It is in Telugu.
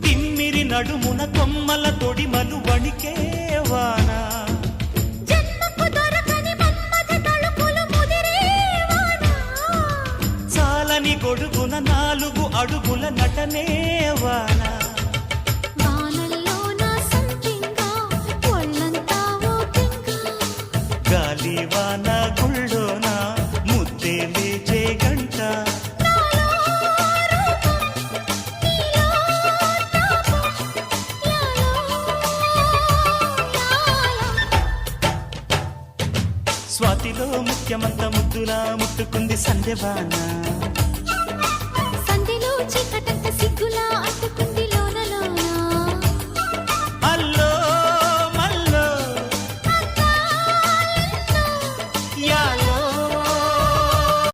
తిమ్మిరి నడుమున కొమ్మల తొడిమలు వణికే వాన చాలని గొడుగున 4 అడుగుల నటనే వాన గాలి వాన గుళ్ళోన ముద్దే లేచే గంట స్వాతిలో ముఖ్యమంత ముద్దులా ముట్టుకుంది సంధ్యవాన